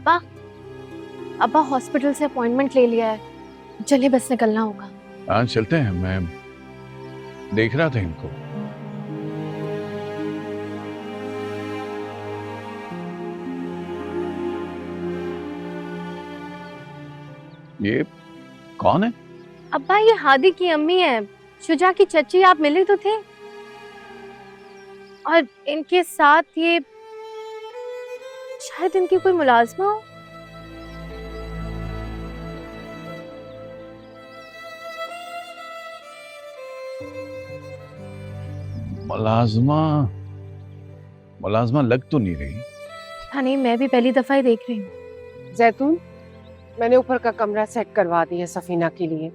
अब्बा अब्बा हॉस्पिटल से अपॉइंटमेंट ले लिया है, चलिए बस निकलना होगा। हाँ चलते हैं, मैं देख रहा था इनको। ये कौन है? अब्बा ये हादी की अम्मी है, शुजा की चची, आप मिले तो थे। और इनके साथ ये शायद इनकी कोई मुलाजमा हो। मुलाजमा? मुलाजमा लग तो नहीं रही। हाँ नहीं, मैं भी पहली दफा ही देख रही हूँ। जैतून, मैंने ऊपर का कमरा सेट करवा दिया सफीना के लिए,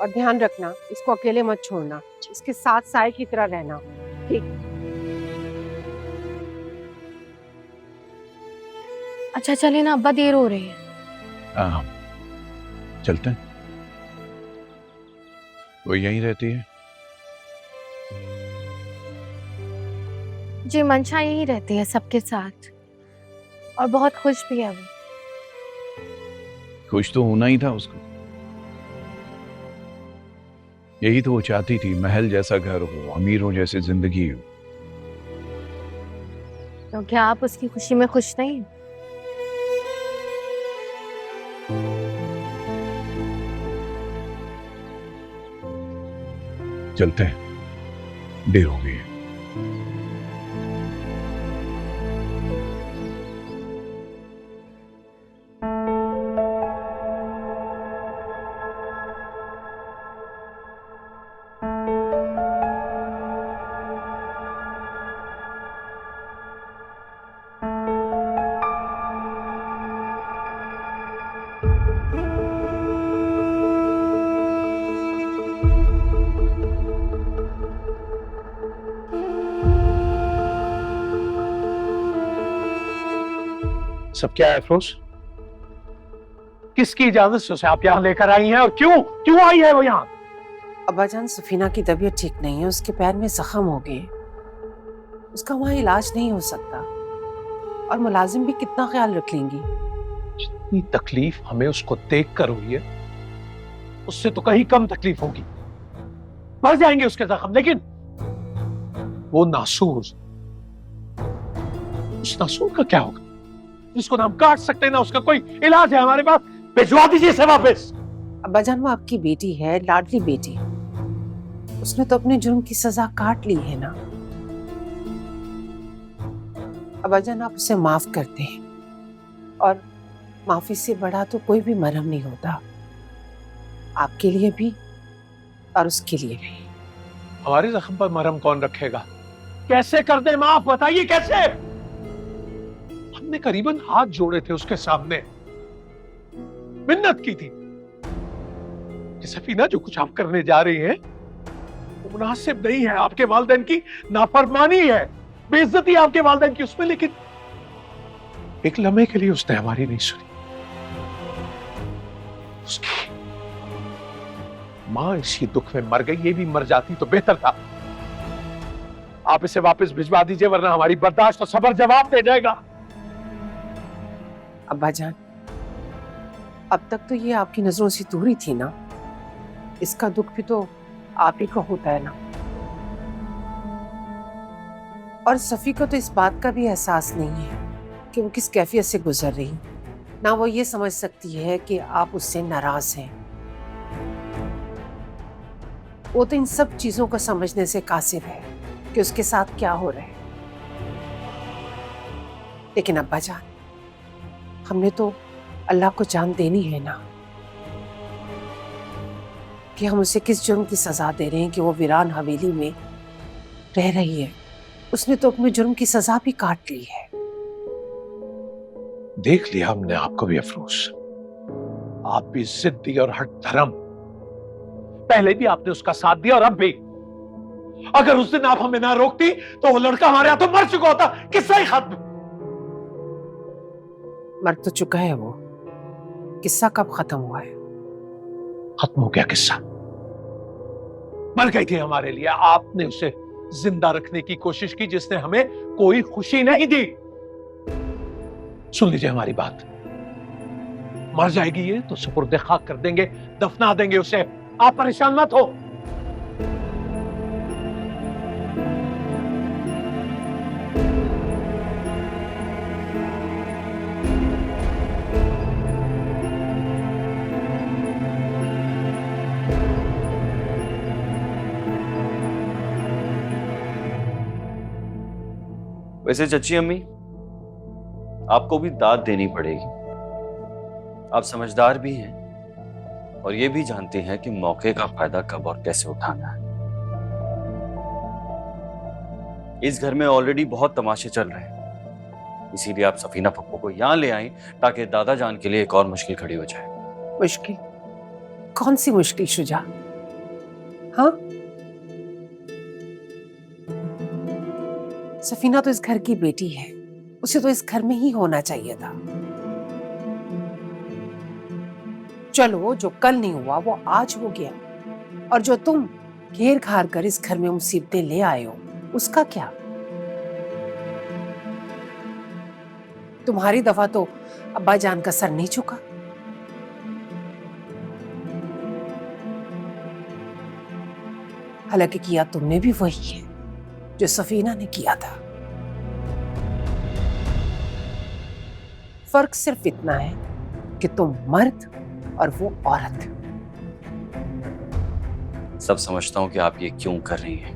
और ध्यान रखना इसको अकेले मत छोड़ना, इसके साथ साय की तरह रहना। ठीक? अच्छा चलिए ना अब्बा, देर हो रही है। हाँ चलते हैं। वो यहीं रहती है? जी मंशा यही रहती है सबके साथ, और बहुत खुश भी है वो। खुश तो होना ही था उसको, यही तो वो चाहती थी, महल जैसा घर हो, अमीरों जैसी जिंदगी हो। तो क्या आप उसकी खुशी में खुश नहीं? चलते हैं, देर हो गई है। सब क्या है अफरोज? किसकी इजाजत से उसे आप यहाँ लेकर आई हैं, और क्यों क्यों आई है वो यहाँ? अब्बाजान, सफीना की तबीयत ठीक नहीं है, उसके पैर में जख्म हो गए, उसका वहाँ इलाज नहीं हो सकता, और मुलाजिम भी कितना ख्याल रख लेंगी। जितनी तकलीफ हमें उसको देख कर हुई है, उससे तो कहीं कम तकलीफ होगी। मर जाएंगे उसके जख्म, लेकिन वो नासूर, उस नासूर का क्या होगा जिसको ना हम काट सकते, ना उसका कोई इलाज है हमारे पास? भिजवा दीजिए इसे वापस। अब्बाजान, वो आपकी बेटी है, लाडली बेटी, उसने तो अपने जुर्म की सजा काट ली है ना। अब्बाजान, आप उसे माफ करते हैं, और माफी से बड़ा तो कोई भी मरहम नहीं होता, आपके लिए भी और उसके लिए भी। हमारे जख्म पर मरहम कौन रखेगा? कैसे कर दे माफ, बताइए कैसे? हमने करीबन हाथ जोड़े थे उसके सामने, मिन्नत की थी कि सफीना, जो कुछ आप करने जा रही हैं वो मुनासिब नहीं है, आपके वालिदैन की नाफरमानी है, बेइज्जती है आपके वालिदैन की उसमें। लेकिन एक लम्हे के लिए उसने हमारी नहीं सुनी। उसकी मां इसी दुख में मर गई, ये भी मर जाती तो बेहतर था। आप इसे वापस भिजवा दीजिए, वरना हमारी बर्दाश्त और सब्र जवाब दे जाएगा। अब्बाजान, अब तक तो ये आपकी नजरों से दूरी थी ना, इसका दुख भी तो आप ही को होता है ना। और सफी को तो इस बात का भी एहसास नहीं है कि वो किस कैफियत से गुजर रही, ना वो ये समझ सकती है कि आप उससे नाराज हैं। वो तो इन सब चीजों को समझने से कासिर है कि उसके साथ क्या हो रहा है। लेकिन अब्बाजान, हमने तो अल्लाह को जान देनी है ना कि हम उसे किस जुर्म की सजा दे रहे हैं कि वो वीरान हवेली में रह रही है। उसने तो अपने जुर्म की सजा भी काट ली है। देख लिया हमने आपको भी अफरोज, आप भी जिद्दी और हट धर्म। पहले भी आपने उसका साथ दिया और अब भी। अगर उस दिन आप हमें ना रोकती तो वो लड़का हमारे हाथों मर चुका होता, किस्सा ही खत्म। मर तो चुका है वो, किस्सा कब खत्म हुआ है? खत्म हो गया किस्सा। मर गई थी हमारे लिए, आपने उसे जिंदा रखने की कोशिश की जिसने हमें कोई खुशी नहीं दी। सुन लीजिए हमारी बात। मर जाएगी ये तो सुपुर्दे खाक कर देंगे, दफना देंगे उसे। आप परेशान मत हो। वैसे चच्ची अम्मी, आपको भी दाद देनी पड़ेगी। आप समझदार भी हैं और ये भी जानते हैं कि मौके का फायदा कब और कैसे उठाना है। इस घर में ऑलरेडी बहुत तमाशे चल रहे हैं, इसीलिए आप सफीना पप्पू को यहां ले आई ताकि दादा जान के लिए एक और मुश्किल खड़ी हो जाए। मुश्किल? कौन सी मुश्किल शुजा? हाँ, सफीना तो इस घर की बेटी है, उसे तो इस घर में ही होना चाहिए था। चलो, जो कल नहीं हुआ वो आज हो गया, और जो तुम घेर घार कर इस घर में मुसीबतें ले आए हो उसका क्या? तुम्हारी दफा तो अब्बा जान का सर नहीं झुका। हालांकि किया तुमने भी वही है जो सफीना ने किया था। फर्क सिर्फ इतना है कि तुम मर्द और वो औरत। सब समझता हूं कि आप ये क्यों कर रही हैं,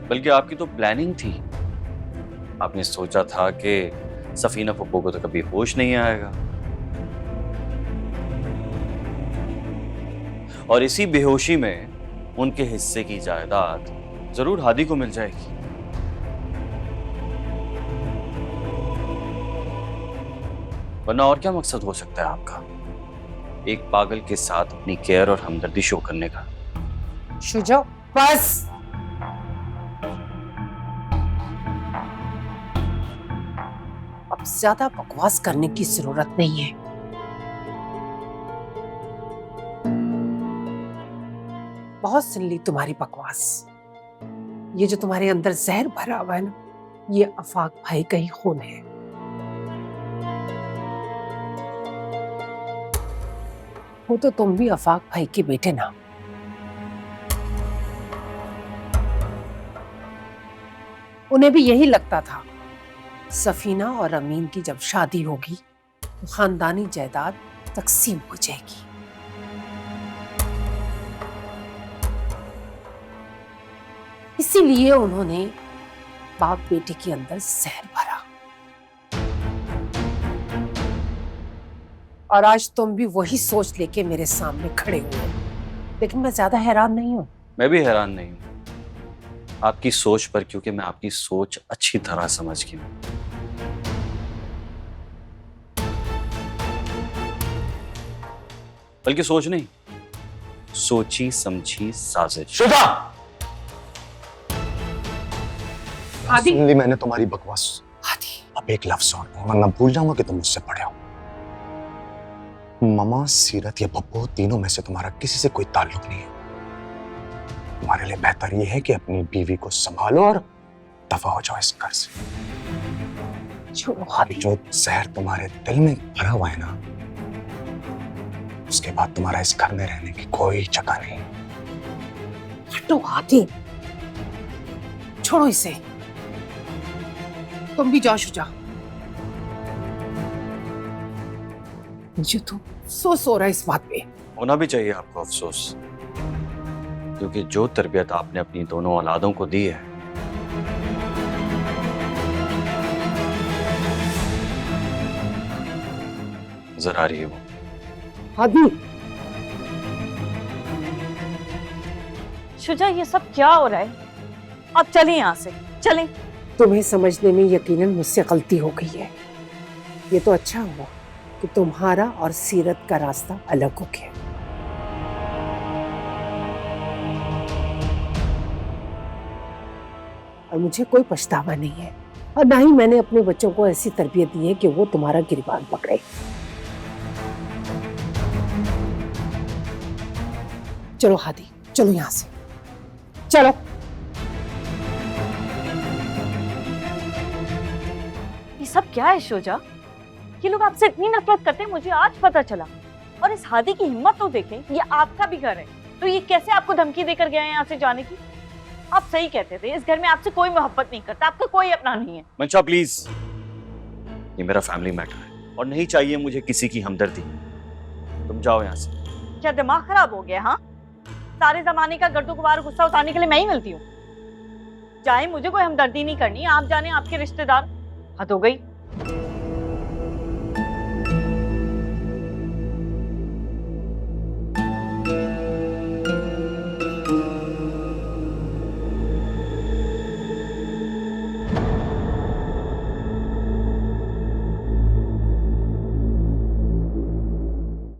बल्कि आपकी तो प्लानिंग थी। आपने सोचा था कि सफीना पप्पू को तो कभी होश नहीं आएगा और इसी बेहोशी में उनके हिस्से की जायदाद जरूर हादी को मिल जाएगी। वरना और क्या मकसद हो सकता है आपका एक पागल के साथ अपनी केयर और हमदर्दी शो करने का? शुजा, बस। अब ज्यादा बकवास करने की जरूरत नहीं है। बहुत सुन ली तुम्हारी बकवास। ये जो तुम्हारे अंदर जहर भरा हुआ है ना, ये आफाक भाई का ही खून है। हो तो तुम भी आफाक भाई के बेटे ना। उन्हें भी यही लगता था सफीना और अमीन की जब शादी होगी तो खानदानी जायदाद तकसीम हो जाएगी। इसीलिए उन्होंने बाप बेटे के अंदर जहर भरा। और आज तुम भी वही सोच लेके मेरे सामने खड़े हुए। लेकिन मैं ज्यादा हैरान नहीं हूं। मैं भी हैरान नहीं हूं आपकी सोच पर, क्योंकि मैं आपकी सोच अच्छी तरह समझ गया हूं। बल्कि सोच नहीं, सोची समझी साजिश। शुजा! आदि, सुन ली मैंने तुम्हारी बकवास। आदि, अब एक लफ्ज और नहीं, वरना भूल जाऊंगा कि तुम मुझसे पढ़े हो। ममा, सीरत या पप्पू, तीनों में से तुम्हारा किसी से कोई ताल्लुक नहीं है। तुम्हारे लिए बेहतर यह है कि अपनी बीवी को संभालो और दफा हो जाओ इस घर से। छोड़ो आदि। जो जहर तुम्हारे दिल में भरा हुआ है ना, उसके बाद तुम्हारा इस घर में रहने की कोई जगह नहीं। हटो आदि, छोड़ो इसे। तुम भी जाओ शुजा। मुझे तो अफसोस हो रहा है इस बात पे। होना भी चाहिए आपको अफसोस, क्योंकि जो तरबियत आपने अपनी दोनों औलादों को दी है, नजर आ रही है वो। आदि, शुजा, ये सब क्या हो रहा है? अब चलें यहाँ से, चलें। तुम्हें समझने में यकीनन मुझसे गलती हो गई है। ये तो अच्छा हुआ कि तुम्हारा और सीरत का रास्ता अलग हो गया। और मुझे कोई पछतावा नहीं है, और ना ही मैंने अपने बच्चों को ऐसी तरबियत दी है कि वो तुम्हारा गिरबान पकड़े। चलो हादी, चलो यहां से, चलो। ये सब क्या है शोजा? ये लोग आपसे इतनी नफरत करते हैं, मुझे आज पता चला। और इस हादी की हिम्मत तो देखें, ये आपका भी घर है, तो ये कैसे आपको धमकी देकर गया है यहाँ से जाने की? आप सही कहते थे, इस घर में आपसे कोई मोहब्बत नहीं करता, आपका कोई अपना नहीं है। मंशा प्लीज, ये मेरा फैमिली मैटर है और नहीं चाहिए मुझे किसी की हमदर्दी। तुम जाओ यहाँ से। क्या दिमाग खराब हो गया? हाँ, सारे जमाने का गर्दो गुबार गुस्सा उतारने के लिए मैं ही मिलती हूँ। चाहे मुझे कोई हमदर्दी नहीं करनी, आप जाने आपके रिश्तेदार। हद हो गई।